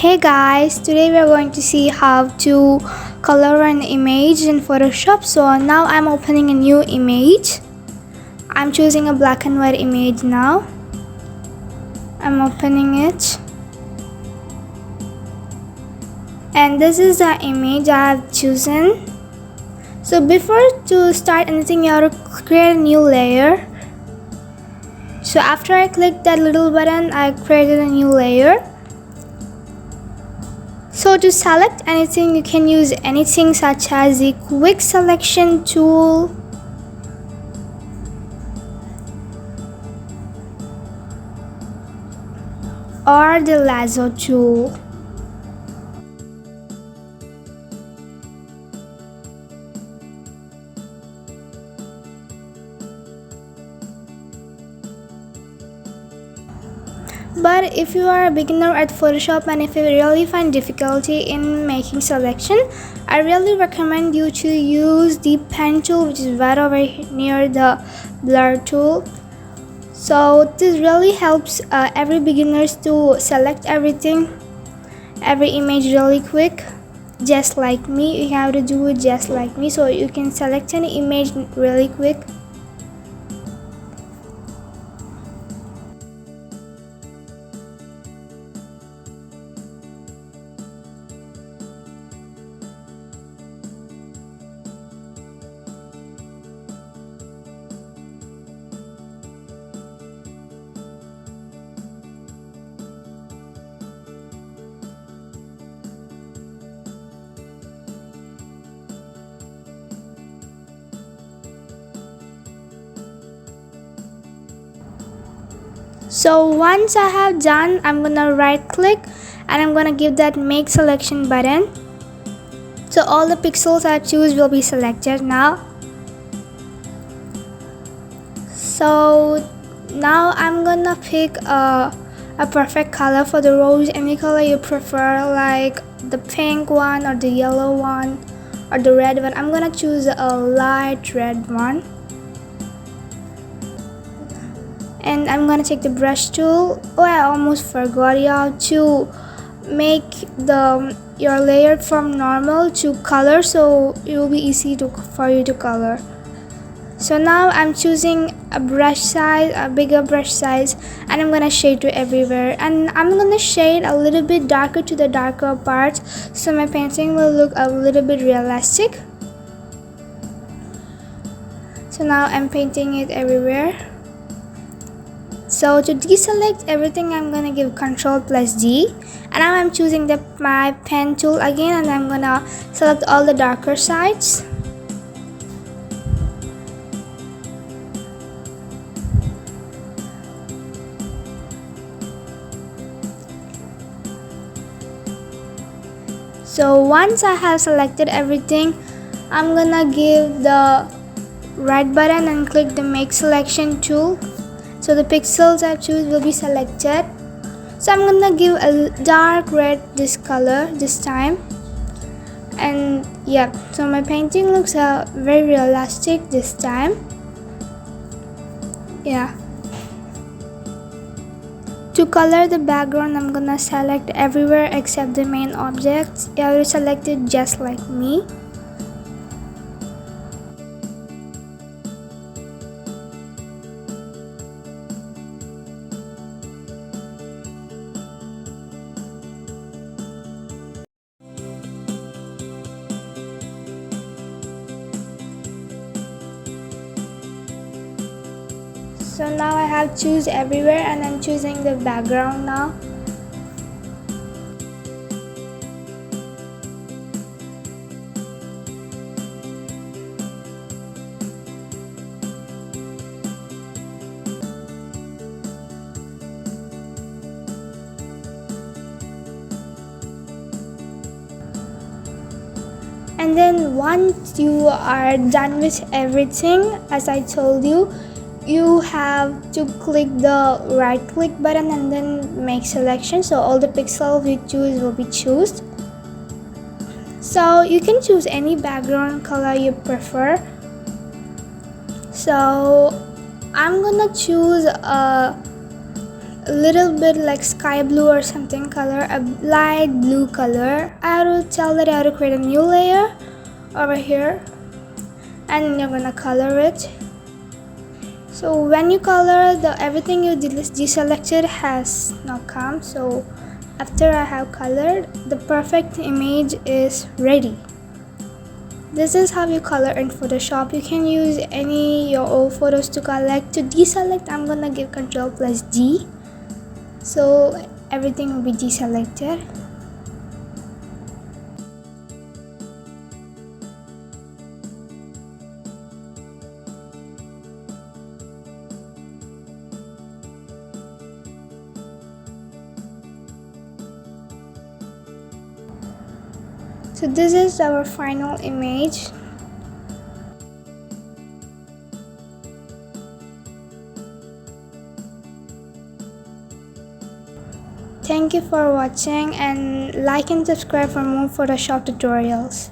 Hey guys, today we are going to see how to color an image in Photoshop. So now I'm opening a new image. I'm choosing a black and white image now. I'm opening it. And this is the image I have chosen. So before to start anything, you have to create a new layer. So after I click that little button, I created a new layer. So to select anything, you can use anything such as the quick selection tool, or the lasso tool. But if you are a beginner at Photoshop and if you really find difficulty in making selection, I really recommend you to use the pen tool, which is right over near the blur tool. So this really helps every beginners to select everything, every image really quick, just like me. You have to do it just like me, so you can select any image really quick. So once I have done, I'm gonna right click and I'm gonna give that make selection button. So all the pixels I choose will be selected now. So now I'm gonna pick a perfect color for the rose, any color you prefer, like the pink one or the yellow one or the red one. I'm gonna choose a light red one. And I'm gonna take the brush tool. Oh, I almost forgot, you have to make your layer from normal to color, so it will be easy for you to color. So now I'm choosing a brush size, a bigger brush size, and I'm gonna shade to everywhere, and I'm gonna shade a little bit darker to the darker parts, so my painting will look a little bit realistic. So now I'm painting it everywhere. So to deselect everything, I'm gonna give Ctrl+D, and now I'm choosing my pen tool again, and I'm gonna select all the darker sides. So once I have selected everything, I'm gonna give the right button and click the make selection tool. So the pixels I choose will be selected. So I'm gonna give a dark red this color this time. And yeah, so my painting looks very realistic this time. Yeah. To color the background, I'm gonna select everywhere except the main objects. You have to select it just like me. So now I have choose everywhere, and I'm choosing the background now. And then once you are done with everything, as I told you, you have to click the right click button and then make selection, so all the pixels you choose will be chosen. So you can choose any background color you prefer. So I'm gonna choose a a little bit like sky blue or something color, a light blue color. I will tell that I have to create a new layer over here, and then you're gonna color it. So when you color, everything you deselected has now come. So after I have colored, the perfect image is ready. This is how you color in Photoshop. You can use any your old photos to collect. To deselect, I'm gonna give Ctrl+D, so everything will be deselected. So this is our final image. Thank you for watching, and like and subscribe for more Photoshop tutorials.